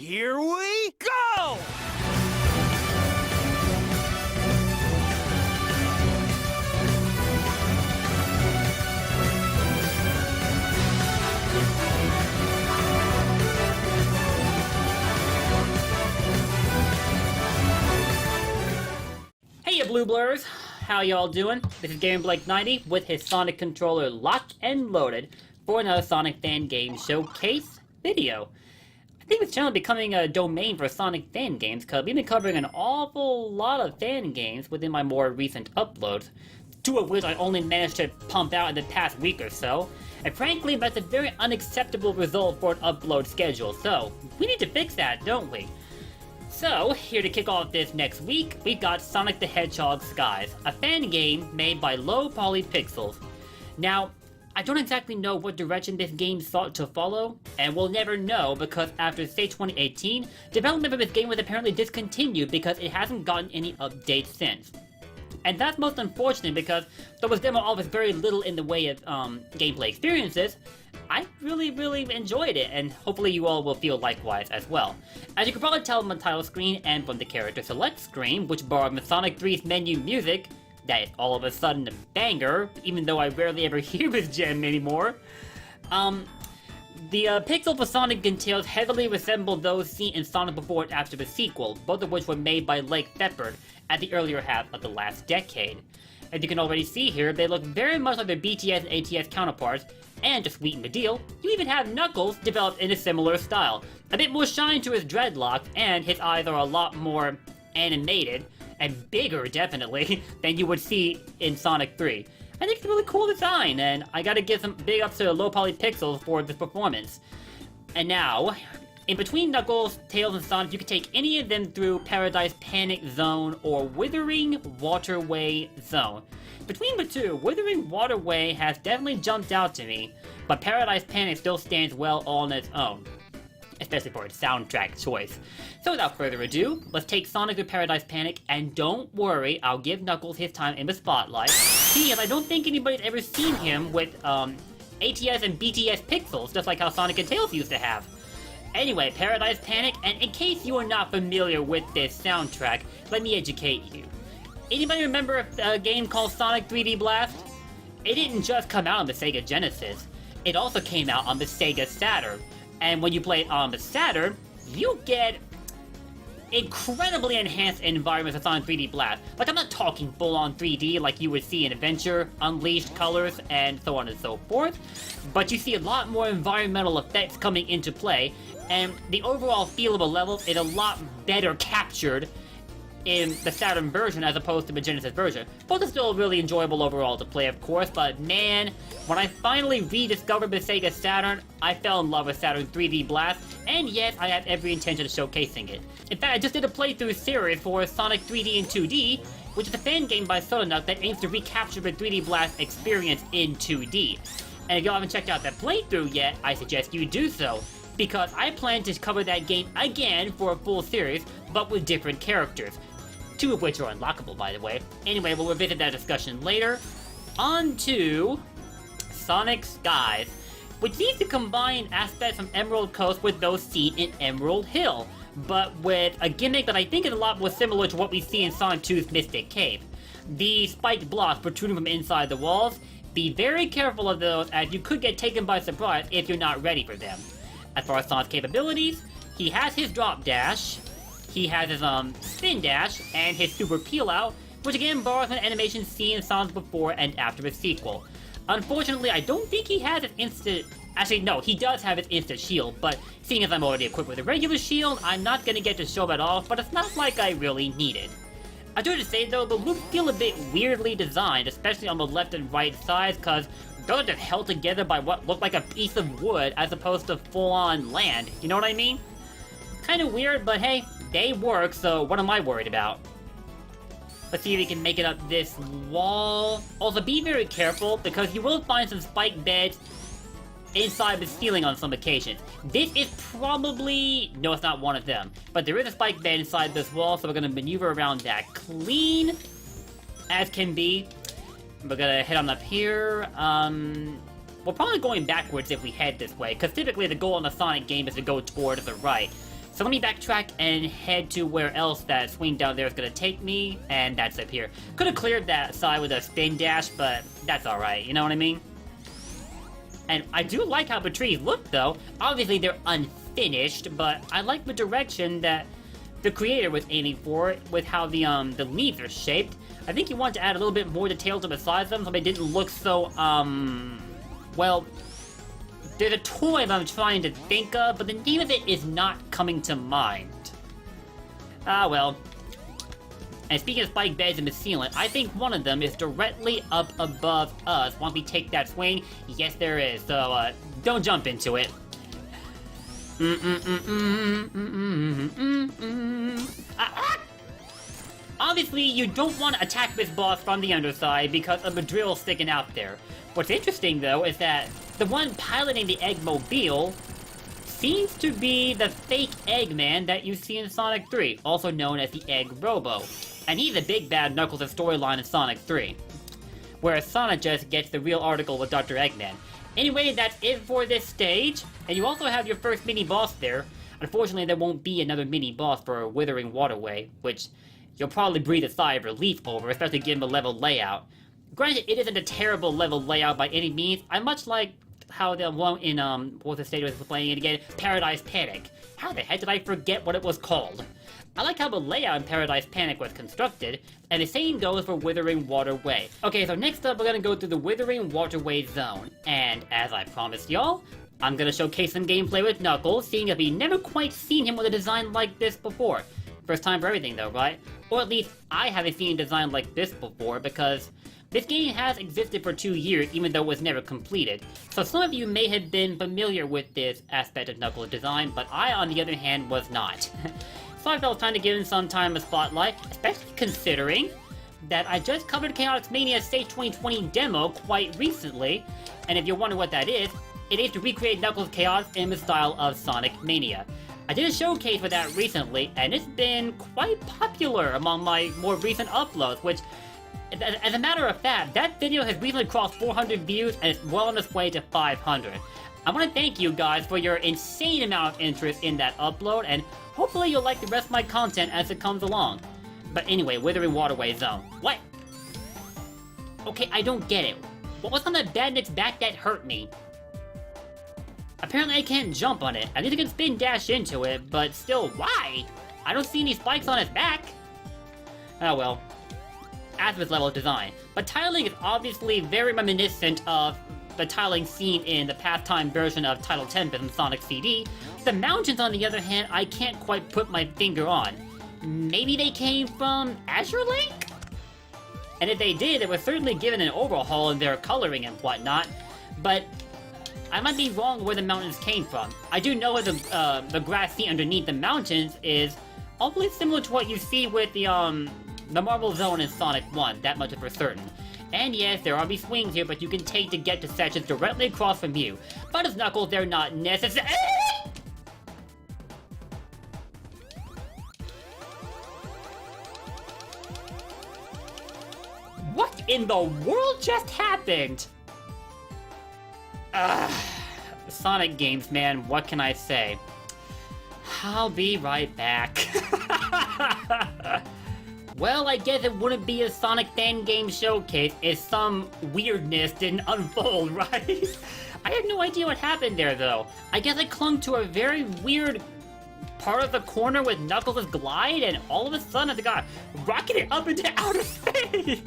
Here we go! Hey ya Blue Blurs, how y'all doing? This is Game Blake 90 with his Sonic controller locked and loaded for another Sonic fan game showcase video. I think this channel is becoming a domain for Sonic fan games because we've been covering an awful lot of fan games within my more recent uploads, two of which I only managed to pump out in the past week or so, and frankly that's a very unacceptable result for an upload schedule, so we need to fix that, don't we? So, here to kick off this next week, we've got Sonic the Hedgehog Skies, a fan game made by LowPolyPixels. Now, I don't exactly know what direction this game sought to follow, and we'll never know because after say 2018, development of this game was apparently discontinued because it hasn't gotten any updates since. And that's most unfortunate because though this demo offers very little in the way of gameplay experiences, I really enjoyed it, and hopefully you all will feel likewise as well. As you can probably tell from the title screen and from the character select screen, which borrowed from Sonic 3's menu music, that is all of a sudden a banger, even though I rarely ever hear this gem anymore. The pixels for Sonic and Tails heavily resemble those seen in Sonic before and after the sequel, both of which were made by Lake Shepard at the earlier half of the last decade. As you can already see here, they look very much like their BTS and ATS counterparts, and to sweeten the deal, you even have Knuckles developed in a similar style. A bit more shine to his dreadlocks, and his eyes are a lot more animated, and bigger definitely, than you would see in Sonic 3. I think it's a really cool design, and I gotta give some big ups to LowPolyPixels for this performance. And now, in between Knuckles, Tails, and Sonic, you can take any of them through Paradise Panic Zone or Withering Waterway Zone. Between the two, Withering Waterway has definitely jumped out to me, but Paradise Panic still stands well on its own, especially for its soundtrack choice. So without further ado, let's take Sonic to Paradise Panic, and don't worry, I'll give Knuckles his time in the spotlight, because I don't think anybody's ever seen him with ATS and BTS pixels, just like how Sonic and Tails used to have. Anyway, Paradise Panic, and in case you are not familiar with this soundtrack, let me educate you. Anybody remember a game called Sonic 3D Blast? It didn't just come out on the Sega Genesis, it also came out on the Sega Saturn. And when you play it on the Saturn, you get incredibly enhanced environments of Sonic 3D Blast. Like, I'm not talking full-on 3D like you would see in Adventure, Unleashed, Colors, and so on and so forth, but you see a lot more environmental effects coming into play, and the overall feel of the levels is a lot better captured in the Saturn version as opposed to the Genesis version. Both are still really enjoyable overall to play, of course, but man, when I finally rediscovered the Sega Saturn, I fell in love with Saturn 3D Blast, and yes, I have every intention of showcasing it. In fact, I just did a playthrough series for Sonic 3D in 2D, which is a fan game by Sodanuk that aims to recapture the 3D Blast experience in 2D. And if y'all haven't checked out that playthrough yet, I suggest you do so, because I plan to cover that game again for a full series, but with different characters. Two of which are unlockable, by the way. Anyway, we'll revisit that discussion later. On to Sonic Skies, which seems to combine aspects from Emerald Coast with those seen in Emerald Hill, but with a gimmick that I think is a lot more similar to what we see in Sonic 2's Mystic Cave. The spiked blocks protruding from inside the walls, be very careful of those as you could get taken by surprise if you're not ready for them. As far as Sonic's capabilities, he has his drop dash, he has his spin dash, and his super peel out, which again borrows an animation seen in Sonic before and after the sequel. Unfortunately, I don't think he has an instant... Actually, no, he does have his instant shield, but seeing as I'm already equipped with a regular shield, I'm not gonna get to show that off, but it's not like I really need it. I do have to say though, the loops feel a bit weirdly designed, especially on the left and right sides, cause those are just held together by what look like a piece of wood as opposed to full-on land, you know what I mean? Kinda weird, but hey, they work, so what am I worried about? Let's see if we can make it up this wall. Also, be very careful, because you will find some spike beds inside the ceiling on some occasions. This is probably... no, it's not one of them. But there is a spike bed inside this wall, so we're gonna maneuver around that clean as can be. We're gonna head on up here. We're probably going backwards if we head this way, because typically the goal in a Sonic game is to go toward the right. So let me backtrack and head to where else that swing down there is gonna take me, and that's up here. Could have cleared that side with a spin dash, but that's alright, you know what I mean? And I do like how the trees look though. Obviously they're unfinished, but I like the direction that the creator was aiming for with how the leaves are shaped. I think you want to add a little bit more detail to the sides of them so they didn't look so, well, there's a toy that I'm trying to think of, but the name of it is not coming to mind. Ah, well. And speaking of spike beds in the ceiling, I think one of them is directly up above us once we take that swing. Yes, there is, so, don't jump into it. Obviously, you don't want to attack this boss from the underside because of the drill sticking out there. What's interesting, though, is that the one piloting the Eggmobile seems to be the fake Eggman that you see in Sonic 3, also known as the Egg Robo. And he's a big bad Knuckles' storyline in Sonic 3, whereas Sonic just gets the real article with Dr. Eggman. Anyway, that's it for this stage, and you also have your first mini-boss there. Unfortunately, there won't be another mini-boss for Withering Waterway, which you'll probably breathe a sigh of relief over, especially given the level layout. Granted, it isn't a terrible level layout by any means. I much like how the one in, what was the stage I was playing it again? Paradise Panic. How the heck did I forget what it was called? I like how the layout in Paradise Panic was constructed, and the same goes for Withering Waterway. Okay, so next up we're gonna go through the Withering Waterway zone, and as I promised y'all, I'm gonna showcase some gameplay with Knuckles, seeing as we've never quite seen him with a design like this before. First time for everything though, right? Or at least I haven't seen a design like this before, because this game has existed for 2 years, even though it was never completed. So some of you may have been familiar with this aspect of Knuckles' design, but I, on the other hand, was not. So I felt time to give him some time a spotlight, especially considering that I just covered Chaotix Mania Stage 2020 demo quite recently, and if you're wondering what that is, it is to recreate Knuckles' Chaos in the style of Sonic Mania. I did a showcase for that recently, and it's been quite popular among my more recent uploads, which, as a matter of fact, that video has recently crossed 400 views and it's well on its way to 500. I want to thank you guys for your insane amount of interest in that upload, and hopefully you'll like the rest of my content as it comes along. But anyway, Withering Waterway Zone. What? Okay, I don't get it. What was on that badnik's back that hurt me? Apparently I can't jump on it. I need to get spin dash into it, but still, why? I don't see any spikes on its back. Oh well. As with level design. But tiling is obviously very reminiscent of the tiling seen in the pastime version of Title Tempest in Sonic CD. The mountains, on the other hand, I can't quite put my finger on. Maybe they came from Azure Link? And if they did, they were certainly given an overhaul in their coloring and whatnot, but I might be wrong where the mountains came from. I do know that the grass seen underneath the mountains is awfully similar to what you see with the Marble Zone in Sonic 1, that much for certain. And yes, there are these swings here, but you can take to get to sections directly across from you. But as Knuckles, they're not necessary. What in the world just happened? Sonic games, man, what can I say? I'll be right back. Well, I guess it wouldn't be a Sonic fan game showcase if some weirdness didn't unfold, right? I had no idea what happened there, though. I guess I clung to a very weird part of the corner with Knuckles' glide, and all of a sudden I got rocketed up into outer space!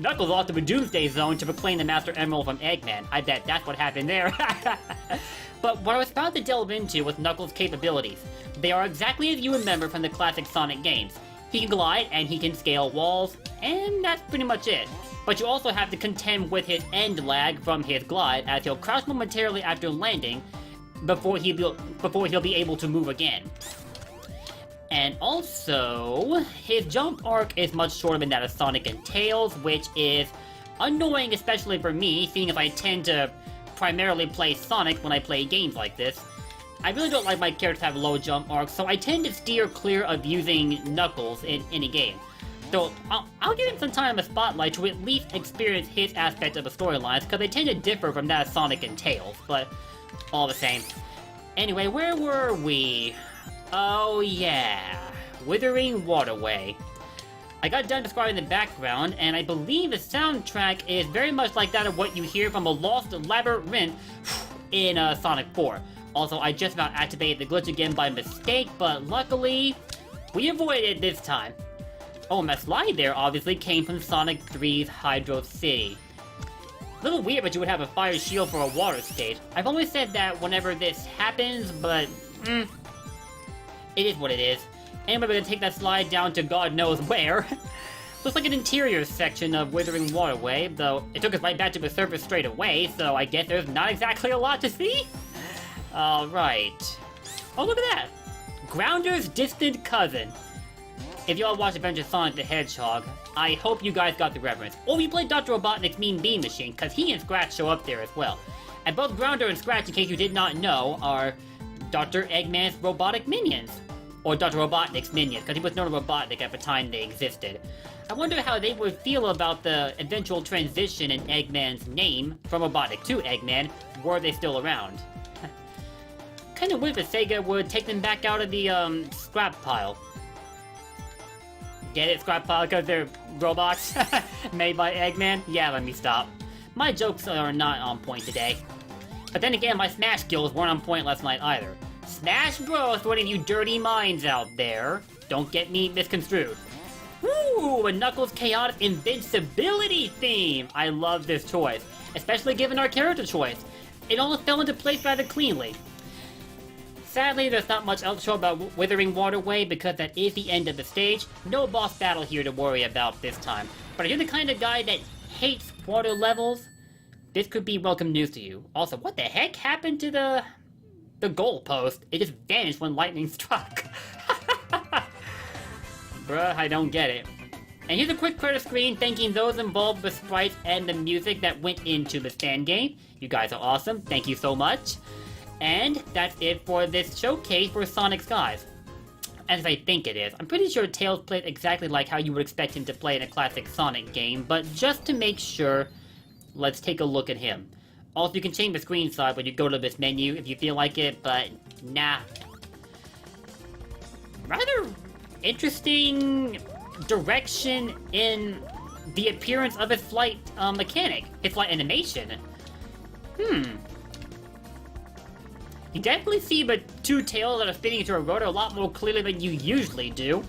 Knuckles off to the Doomsday Zone to proclaim the Master Emerald from Eggman. I bet that's what happened there. But what I was about to delve into was Knuckles' capabilities. They are exactly as you remember from the classic Sonic games. He can glide, and he can scale walls, and that's pretty much it. But you also have to contend with his end lag from his glide, as he'll crouch momentarily after landing, before he'll be able to move again. And also, his jump arc is much shorter than that of Sonic and Tails, which is annoying, especially for me, seeing as I tend to primarily play Sonic when I play games like this. I really don't like my characters to have low jump arcs, so I tend to steer clear of using Knuckles in any game. So I'll give him some time in the spotlight to at least experience his aspect of the storylines, because they tend to differ from that of Sonic and Tails, but all the same. Anyway, where were we? Oh yeah, Withering Waterway. I got done describing the background, and I believe the soundtrack is very much like that of what you hear from a lost labyrinth in Sonic 4. Also, I just about activated the glitch again by mistake, but luckily, we avoided it this time. Oh, and that slide there obviously came from Sonic 3's Hydro City. A little weird, but you would have a fire shield for a water stage. I've always said that whenever this happens, but it is what it is. Anyway, we're gonna take that slide down to God knows where. Looks like an interior section of Withering Waterway, though it took us right back to the surface straight away, so I guess there's not exactly a lot to see. Alright. Oh, look at that! Grounder's distant cousin. If y'all watch Adventure Sonic the Hedgehog, I hope you guys got the reference. Or you played Dr. Robotnik's Mean Bean Machine, because he and Scratch show up there as well. And both Grounder and Scratch, in case you did not know, are Dr. Eggman's robotic minions. Or Dr. Robotnik's minions, because he was known as Robotnik at the time they existed. I wonder how they would feel about the eventual transition in Eggman's name from Robotnik to Eggman, were they still around. Kinda weird if Sega would take them back out of the, scrap pile. Get it, scrap pile, because they're robots made by Eggman? Yeah, let me stop. My jokes are not on point today. But then again, my Smash skills weren't on point last night either. Smash Bros for any of you dirty minds out there. Don't get me misconstrued. Ooh, a Knuckles Chaotic Invincibility theme! I love this choice, especially given our character choice. It almost fell into place rather cleanly. Sadly, there's not much else to show about Withering Waterway because that is the end of the stage. No boss battle here to worry about this time. But if you're the kind of guy that hates water levels, this could be welcome news to you. Also, what the heck happened to the goalpost? It just vanished when lightning struck. Bruh, I don't get it. And here's a quick credit screen thanking those involved with sprites and the music that went into this fan game. You guys are awesome. Thank you so much. And that's it for this showcase for Sonic Skies. As I think it is. I'm pretty sure Tails plays exactly like how you would expect him to play in a classic Sonic game, but just to make sure, let's take a look at him. Also, you can change the screen size when you go to this menu if you feel like it, but nah. Rather interesting direction in the appearance of his flight mechanic, his flight animation. You definitely see the two tails that are spinning into a rotor a lot more clearly than you usually do.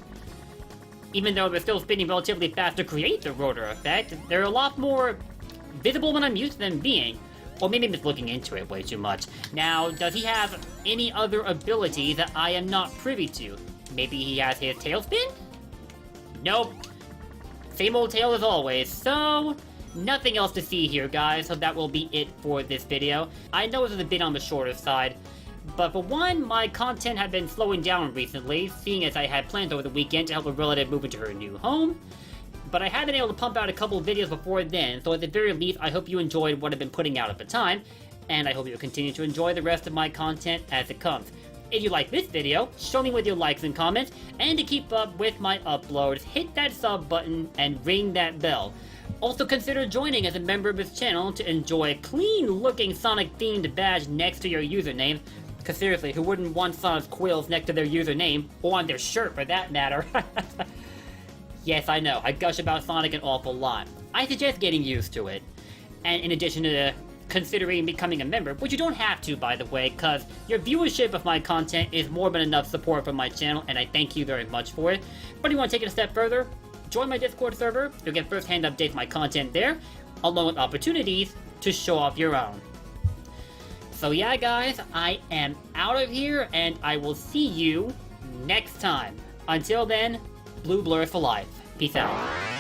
Even though they're still spinning relatively fast to create the rotor effect, they're a lot more visible than I'm used to them being. Or maybe I'm just looking into it way too much. Now, does he have any other abilities that I am not privy to? Maybe he has his tail spin? Nope. Same old tail as always, so nothing else to see here, guys, so that will be it for this video. I know this is a bit on the shorter side, but for one, my content had been slowing down recently, seeing as I had plans over the weekend to help a relative move into her new home. But I have been able to pump out a couple of videos before then, so at the very least, I hope you enjoyed what I've been putting out at the time, and I hope you'll continue to enjoy the rest of my content as it comes. If you like this video, show me with your likes and comments, and to keep up with my uploads, hit that sub button and ring that bell. Also consider joining as a member of this channel to enjoy a clean-looking Sonic-themed badge next to your username. Cause seriously, who wouldn't want Sonic's quills next to their username, or on their shirt for that matter? Yes, I know, I gush about Sonic an awful lot. I suggest getting used to it. And in addition to considering becoming a member, which you don't have to, by the way, cause your viewership of my content is more than enough support for my channel, and I thank you very much for it. But if you want to take it a step further, join my Discord server. You'll get first-hand updates of my content there, along with opportunities to show off your own. So yeah, guys, I am out of here, and I will see you next time. Until then, Blue Blur for life. Peace out.